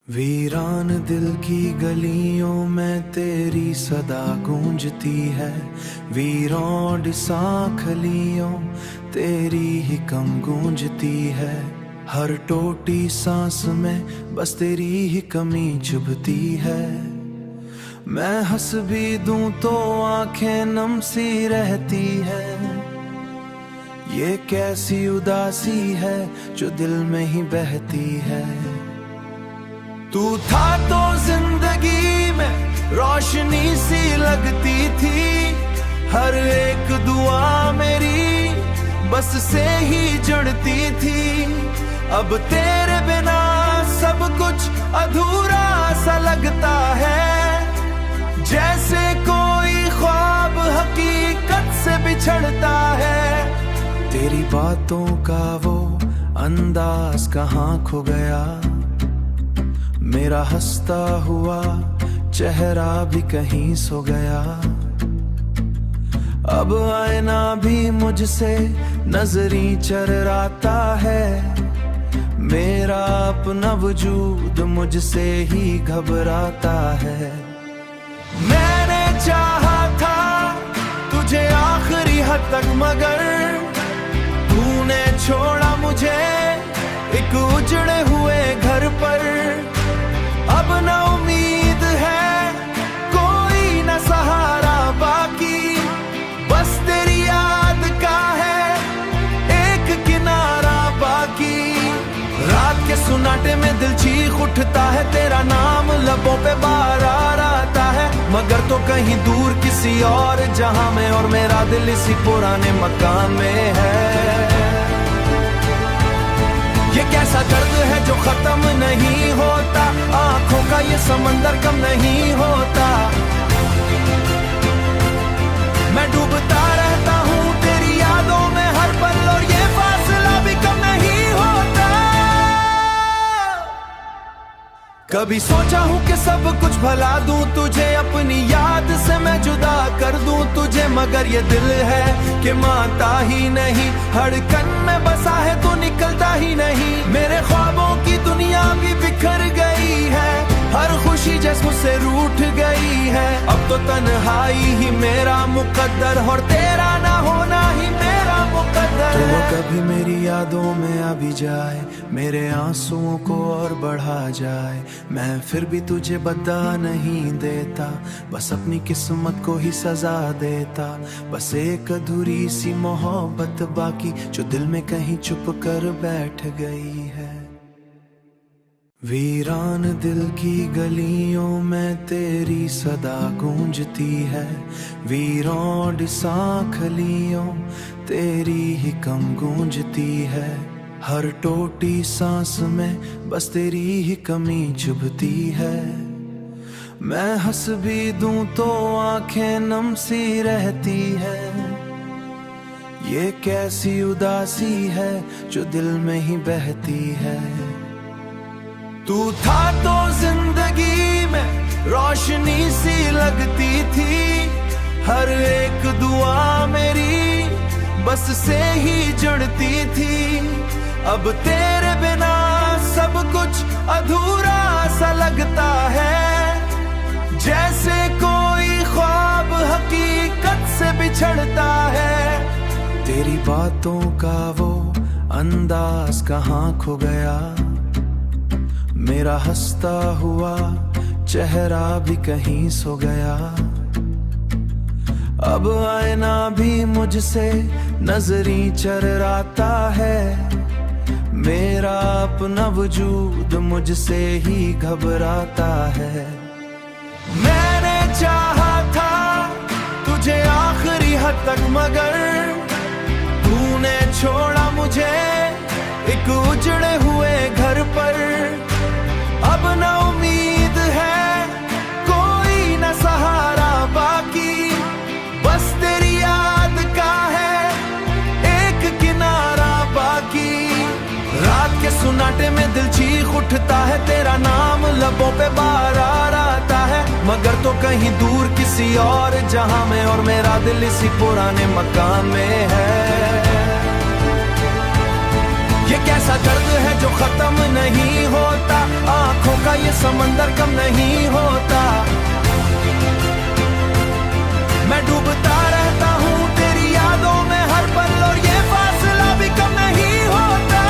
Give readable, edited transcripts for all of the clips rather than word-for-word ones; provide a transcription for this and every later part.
वीरान दिल की गलियों में तेरी सदा गूंजती है। वीरों डिसा खलियों तेरी ही कम गूंजती है। हर टोटी सांस में बस तेरी ही कमी चुभती है। मैं हंस भी दूं तो आंखें नम सी रहती है। ये कैसी उदासी है जो दिल में ही बहती है। तू था तो जिंदगी में रोशनी सी लगती थी। हर एक दुआ मेरी बस से ही जुड़ती थी। अब तेरे बिना सब कुछ अधूरा सा लगता है। जैसे कोई ख्वाब हकीकत से बिछड़ता है। तेरी बातों का वो अंदाज कहाँ खो गया। मेरा हंसता हुआ चेहरा भी कहीं सो गया। अब आईना भी मुझसे नजरी चर्राता है। मेरा अपना वजूद मुझसे ही घबराता है। मैंने चाहा था तुझे आखिरी हद तक मगर तूने छोड़ा मुझे एक उजड़े हुए घर पर। अब न उम्मीद है कोई न सहारा बाकी। बस तेरी याद का है एक किनारा बाकी। रात के सुनाटे में दिल चीख उठता है। तेरा नाम लबों पे बार आता है। मगर तो कहीं दूर किसी और जहां में और मेरा दिल इसी पुराने मकान में है। ये कैसा दर्द है जो खत्म नहीं होता। आंखों का ये समंदर कम नहीं होता। मैं डूबता रहता हूँ तेरी यादों में हर पल और ये फासला भी कम नहीं होता। कभी सोचा हूँ कि सब कुछ भला दूं तुझे। अपनी याद से मैं जुदा कर दूं तुझे। मगर ये दिल है कि मानता ही नहीं। धड़कन में बसा है तो निकलता ही नहीं। मेरे ख्वाबों की दुनिया भी बिखर गई है। हर खुशी जैसे मुझसे रूठ गई है। अब तो तन्हाई ही मेरा मुकद्दर और तेरा ना होना ही मेरा मुकद्दर है। तो कभी मेरी यादों में आ भी जाए। मेरे आंसुओं को और बढ़ा जाए। मैं फिर भी तुझे बता नहीं देता। बस अपनी किस्मत को ही सजा देता। बस एक अधूरी सी मोहब्बत बाकी जो दिल में कहीं चुप कर बैठ गई है। वीरान दिल की गलियों में तेरी सदा गूंजती है। वीरों डिसा खलियों तेरी ही कम गूंजती है। हर टोटी सांस में बस तेरी ही कमी चुभती है। मैं हंस भी दूं तो आंखें नम सी रहती है। ये कैसी उदासी है जो दिल में ही बहती है। तू था तो जिंदगी में रोशनी सी लगती थी। हर एक दुआ मेरी बस से ही जुड़ती थी। अब तेरे बिना सब कुछ अधूरा सा लगता है। जैसे कोई ख्वाब हकीकत से बिछड़ता है। तेरी बातों का वो अंदाज कहाँ खो गया। मेरा हंसता हुआ चेहरा भी कहीं सो गया। अब आईना भी मुझसे नजरी चर्राता है। मेरा अपना वजूद मुझसे ही घबराता है। मैंने चाहा था तुझे आखिरी हद तक मगर तूने छोड़ा मुझे एक उजड़े हुए घर पर। अब न उम्मीद है कोई न सहारा बाकी। बस तेरी याद का है एक किनारा बाकी। रात के सुनाटे में दिल चीख उठता है। तेरा नाम लबों पे बार आता है। मगर तो कहीं दूर किसी और जहां में और मेरा दिल इसी पुराने मकान में है। ये कैसा दर्द है जो खत्म नहीं होता, आंखों का ये समंदर कम नहीं होता। मैं डूबता रहता हूँ तेरी यादों में हर पल, और ये फासला भी कम नहीं होता।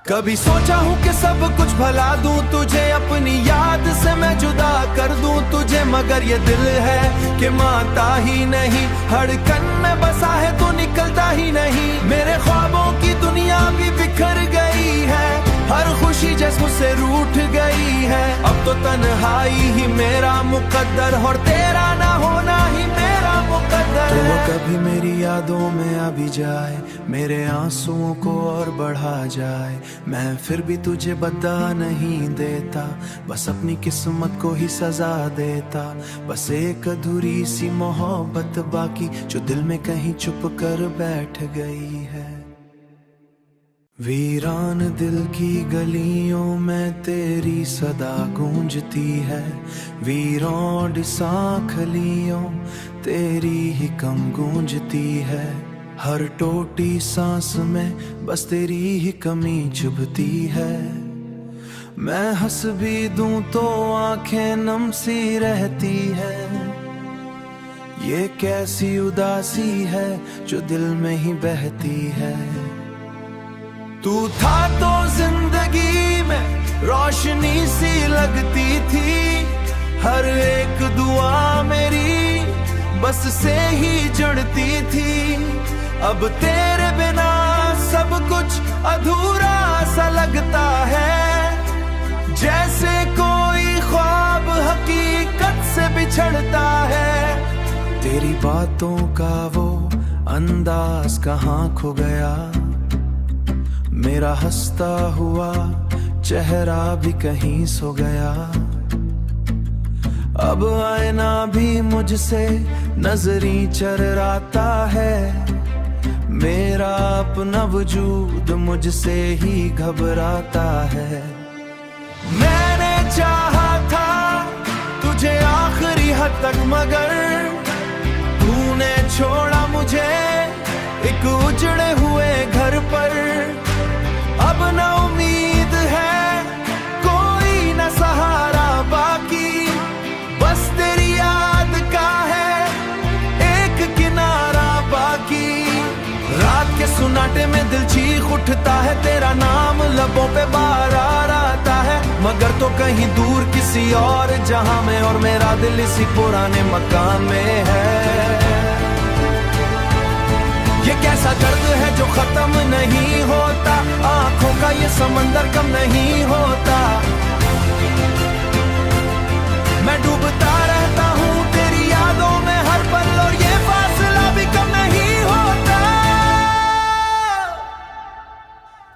कभी सोचा हूँ कि सब कुछ भला दूं तुझे, अपनी याद से मैं जुदा कर दूं तुझे, मगर ये दिल है कि मानता ही नहीं, धड़कन में बसा है तो निकलता ही नहीं। मेरे ख्वाबों की दुनिया भी बिखर गई है, हर खुशी जैसे मुझसे रूठ गई है। अब तो तन्हाई ही मेरा मुकद्दर, और तेरा ना होना ही मेरा मुकद्दर है। तो कभी मेरी यादों में आ भी जाए, मेरे आंसुओं को और बढ़ा जाए, मैं फिर भी तुझे बता नहीं देता, बस अपनी किस्मत को ही सजा देता। बस एक अधूरी सी मोहब्बत बाकी, जो दिल में कहीं छुप कर बैठ गई है। वीरान दिल की गलियों में तेरी सदा गूंजती है, वीरों सांखलियों तेरी ही कम गूंजती है। हर टोटी सांस में बस तेरी ही कमी चुभती है। मैं हंस भी दूं तो आंखें नम सी रहती है। ये कैसी उदासी है जो दिल में ही बहती है। तू था तो जिंदगी में रोशनी सी लगती थी, हर एक दुआ मेरी बस से ही जुड़ती थी। अब तेरे बिना सब कुछ अधूरा सा लगता है, जैसे कोई ख्वाब हकीकत से बिछड़ता है। तेरी बातों का वो अंदाज कहाँ खो गया, मेरा हंसता हुआ चेहरा भी कहीं सो गया। अब आईना भी मुझसे नजरी चर्राता है, मेरा अपना वजूद मुझसे ही घबराता है। मैंने चाहा था तुझे आखिरी हद तक, मगर तूने छोड़ा मुझे एक उजड़े हुए घर पर। अब न उम्मीद है कोई न सहारा बाकी, बस तेरी याद का है एक किनारा बाकी। रात के सुनाटे में दिल चीख उठता है, तेरा नाम लबों पे बार आता है, मगर तो कहीं दूर किसी और जहां में, और मेरा दिल इसी पुराने मकान में है। ये कैसा दर्द है जो खत्म नहीं होता, आंखों का ये समंदर कम नहीं होता। मैं डूबता रहता हूँ तेरी यादों में हर पल, और ये फासला भी कम नहीं होता।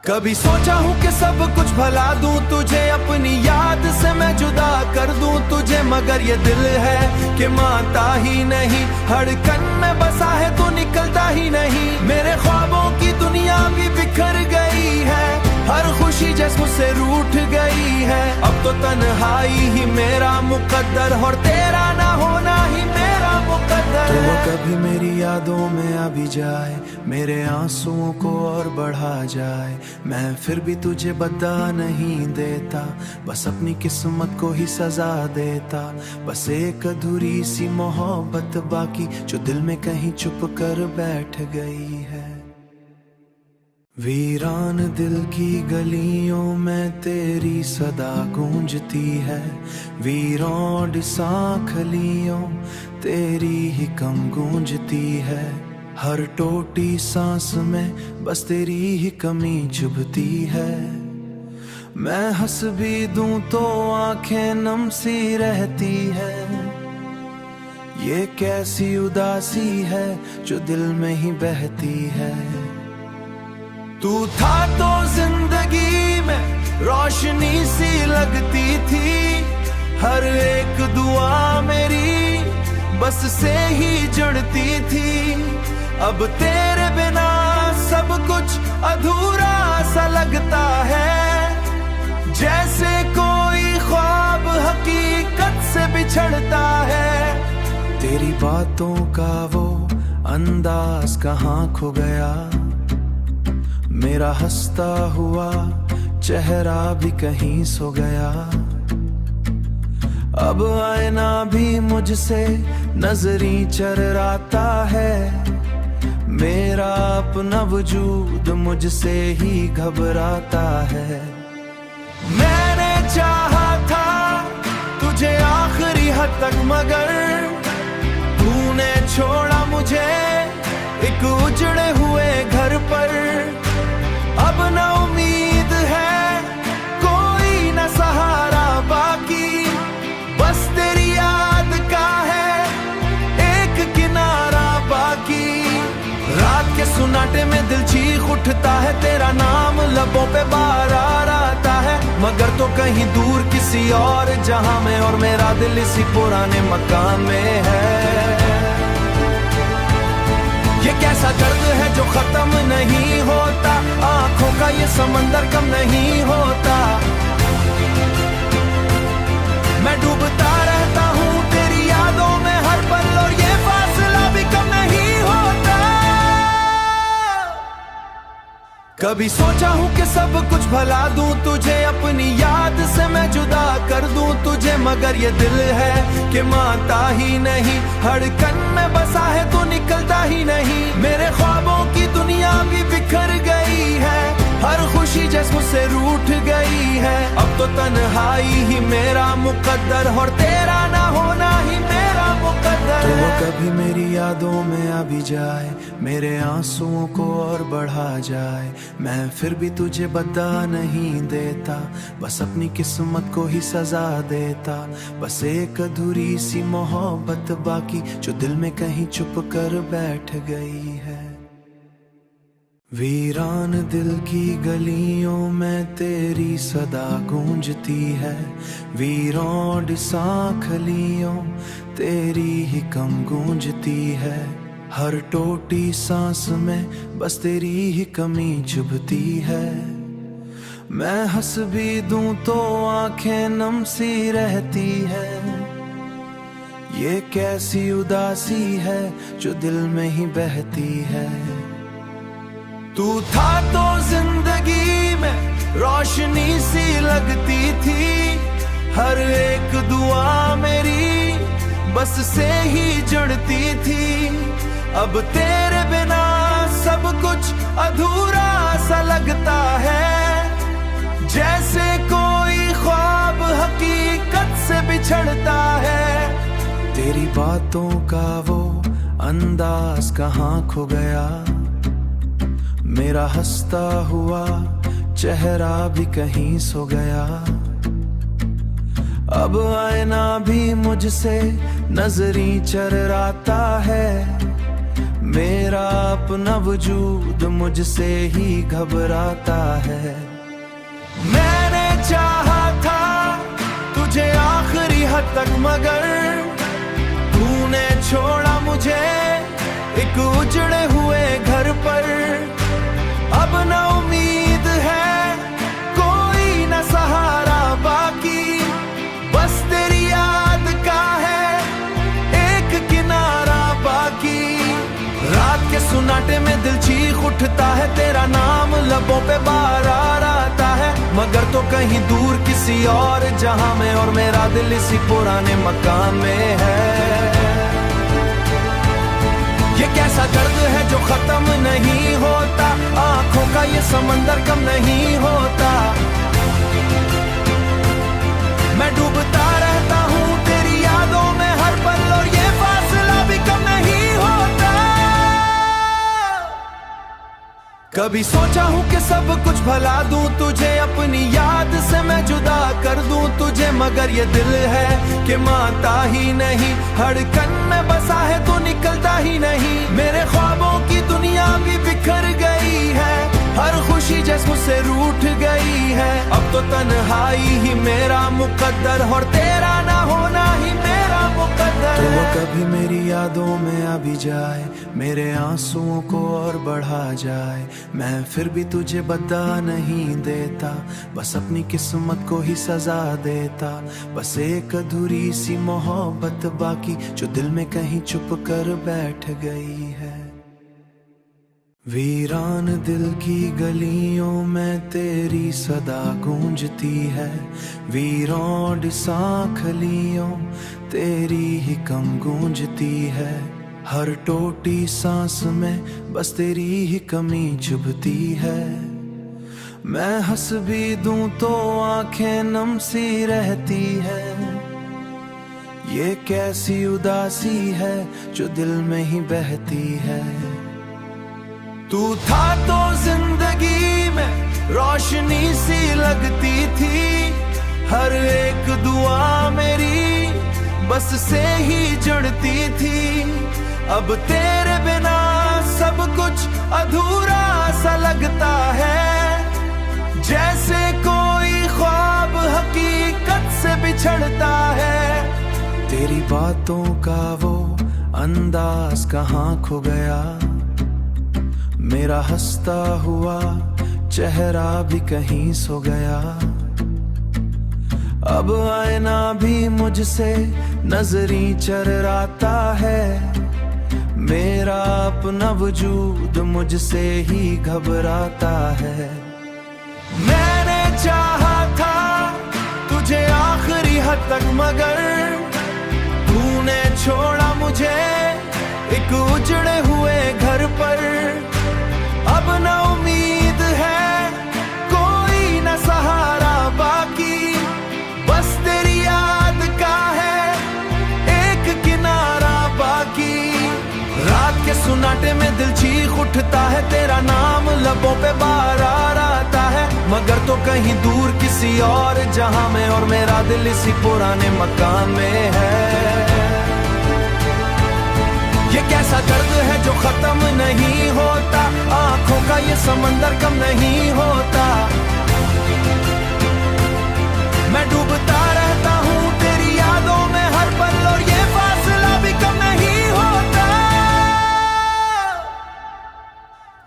कभी सोचा हूँ कि सब कुछ भला दूं तुझे, अपनी याद से मैं जुदा कर दूं तुझे, मगर ये दिल है कि मानता ही नहीं, धड़कन में बसा है तो निकलता ही नहीं। मेरे ख्वाबों की दुनिया भी बिखर गई है, हर खुशी जैसे मुझसे रूठ गई है। अब तो तन्हाई ही मेरा मुकद्दर, और तेरा ना होना ही मेरा मुकद्दर है। तो कभी मेरी यादों में आ भी जाए, मेरे आंसुओं को और बढ़ा जाए, मैं फिर भी तुझे बता नहीं देता, बस अपनी किस्मत को ही सजा देता। बस एक अधूरी सी मोहब्बत बाकी, जो दिल में कहीं छुप कर बैठ गई है। वीरान दिल की गलियों में तेरी सदा गूंजती है, वीरों सांखलियों तेरी ही कम गूंजती है। हर टोटी सांस में बस तेरी ही कमी चुभती है। मैं हंस भी दूं तो आंखें नम सी रहती है। ये कैसी उदासी है जो दिल में ही बहती है। तू था तो जिंदगी में रोशनी सी लगती थी, हर एक दुआ मेरी बस से ही जुड़ती थी। अब तेरे बिना सब कुछ अधूरा सा लगता है, जैसे कोई ख्वाब हकीकत से बिछड़ता है। तेरी बातों का वो अंदाज कहाँ खो गया, मेरा हंसता हुआ चेहरा भी कहीं सो गया। अब आईना भी मुझसे नजरी चर्राता है। मेरा अपना वजूद मुझसे ही घबराता है। मैंने चाहा था तुझे आखिरी हद तक, मगर तूने छोड़ा मुझे एक उजड़े हुए घर पर। अब न उम्मीद है कोई न सहारा बाकी, बस तेरी याद का है एक किनारा बाकी। रात के सुनाटे में दिल चीख उठता है, तेरा नाम लबों पे बार आता है, मगर तो कहीं दूर किसी और जहां में, और मेरा दिल इसी पुराने मकान में है। ये कैसा दर्द है जो खत्म नहीं होता, आंखों का ये समंदर कम नहीं होता। मैं डूबता रहता हूँ तेरी यादों में हर पल, और ये फासला भी कम नहीं होता। कभी सोचा हूँ कि सब कुछ भला दूं तुझे, अपनी याद से मैं जुदा कर दूं तुझे, मगर ये दिल है कि मानता ही नहीं। धड़कन में बसा है तो निकलता ही नहीं। मेरे ख्वाबों की दुनिया भी बिखर गई है, हर खुशी जैसे मुझसे रूठ गई है। अब तो तन्हाई ही मेरा मुकद्दर, और तेरा ना होना ही मेरा मुकद्दर है। तो कभी मेरी यादों में आ भी जाए, मेरे आंसुओं को और बढ़ा जाए, मैं फिर भी तुझे बता नहीं देता, बस अपनी किस्मत को ही सजा देता। बस एक अधूरी सी मोहब्बत बाकी, जो दिल में कहीं छुप कर बैठ गई है। वीरान दिल की गलियों में तेरी सदा गूंजती है। वीरों सांखलियों तेरी ही कम गूंजती है। हर टोटी सांस में बस तेरी ही कमी चुभती है। मैं हंस भी दूं तो आंखें नम सी रहती है। ये कैसी उदासी है जो दिल में ही बहती है। तू था तो जिंदगी में रोशनी सी लगती थी, हर एक दुआ मेरी बस से ही जुड़ती थी। अब तेरे बिना सब कुछ अधूरा सा लगता है, जैसे कोई ख्वाब हकीकत से बिछड़ता है। तेरी बातों का वो अंदाज कहाँ खो गया, मेरा हंसता हुआ चेहरा भी कहीं सो गया। अब आईना भी मुझसे नजरी चर्राता है, मेरा अपना वजूद मुझसे ही घबराता है। मैंने चाहा था तुझे आखिरी हद तक, मगर तूने छोड़ा मुझे एक उजड़े हुए घर पर। अब न उम्मीद है कोई न सहारा बाकी, बस तेरी याद का है एक किनारा बाकी। रात के सुनाटे में दिल चीख उठता है, तेरा नाम लबों पे बार आता है, मगर तो कहीं दूर किसी और जहां में, और मेरा दिल इसी पुराने मकान में है। ये कैसा दर्द है जो खत्म नहीं होता, आंखों का ये समंदर कम नहीं होता। मैं डूबता रहता हूँ तेरी यादों में हर पल, और ये फासला भी कम नहीं होता। कभी सोचा हूँ कि सब कुछ भला दूं तुझे, अपनी याद से मैं जुदा कर दूं तुझे, मगर ये दिल है कि मानता ही नहीं। धड़कन में बसा है तो निकलता ही नहीं। मेरे ख्वाबों की दुनिया भी बिखर गई है, हर खुशी जैसे मुझसे रूठ गई है। अब तो तन्हाई ही मेरा मुकद्दर, और तेरा ना होना ही मेरा मुकद्दर है। तो कभी मेरी यादों में आ भी जाए, मेरे आंसुओं को और बढ़ा जाए, मैं फिर भी तुझे बता नहीं देता, बस अपनी किस्मत को ही सजा देता। बस एक अधूरी सी मोहब्बत बाकी, जो दिल में कहीं छुप कर बैठ गई है। वीरान दिल की गलियों में तेरी सदा गूंजती है, वीरों सांखलियों तेरी ही कम गूंजती है। हर टोटी सांस में बस तेरी ही कमी चुभती है। मैं हंस भी दूं तो आंखें नम सी रहती है। ये कैसी उदासी है जो दिल में ही बहती है। तू था तो जिंदगी में रोशनी सी लगती थी। हर एक दुआ मेरी बस से ही जुड़ती थी। अब तेरे बिना सब कुछ अधूरा सा लगता है। जैसे कोई ख्वाब हकीकत से बिछड़ता है। तेरी बातों का वो अंदाज कहाँ खो गया। मेरा हंसता हुआ चेहरा भी कहीं सो गया। अब आईना भी मुझसे नजरी चर्राता है। मेरा अपना वजूद मुझसे ही घबराता है। मैंने चाहा था तुझे आखिरी हद तक, मगर तूने छोड़ा मुझे एक उजड़े हुए घर पर। अब न उम्मीद है कोई न सहारा बाकी, बस तेरी याद का है एक किनारा बाकी। रात के सुनाटे में दिल चीख उठता है, तेरा नाम लबों पे बार आता है। मगर तो कहीं दूर किसी और जहां में, और मेरा दिल इसी पुराने मकान में है। ये कैसा दर्द है जो खत्म नहीं होता। आंखों का ये समंदर कम नहीं होता। मैं डूबता रहता हूँ तेरी यादों में हर पल, और ये फासला भी कम नहीं होता।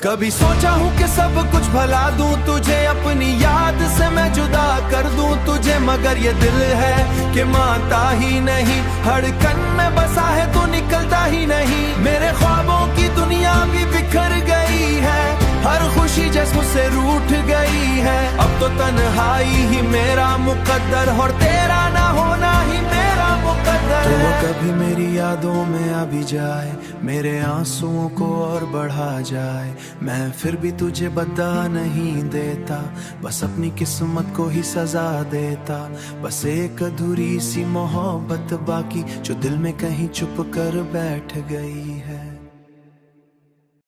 कभी सोचा हूँ कि सब कुछ भला दूं तुझे, अपनी याद से मैं जुदा कर दूं तुझे। मगर ये दिल है कि मानता ही नहीं। धड़कन में बसा है तो निकलता ही नहीं। मेरे ख्वाबों की दुनिया भी बिखर गई है। हर खुशी जैसे मुझसे रूठ गई है। अब तो तन्हाई ही मेरा मुकद्दर, और तेरा ना होना ही मेरा मुकद्दर है। तो कभी मेरी यादों में आ भी जाए, मेरे आंसुओं को और बढ़ा जाए। मैं फिर भी तुझे बता नहीं देता, बस अपनी किस्मत को ही सजा देता। बस एक अधूरी सी मोहब्बत बाकी, जो दिल में कहीं चुप कर बैठ गई है।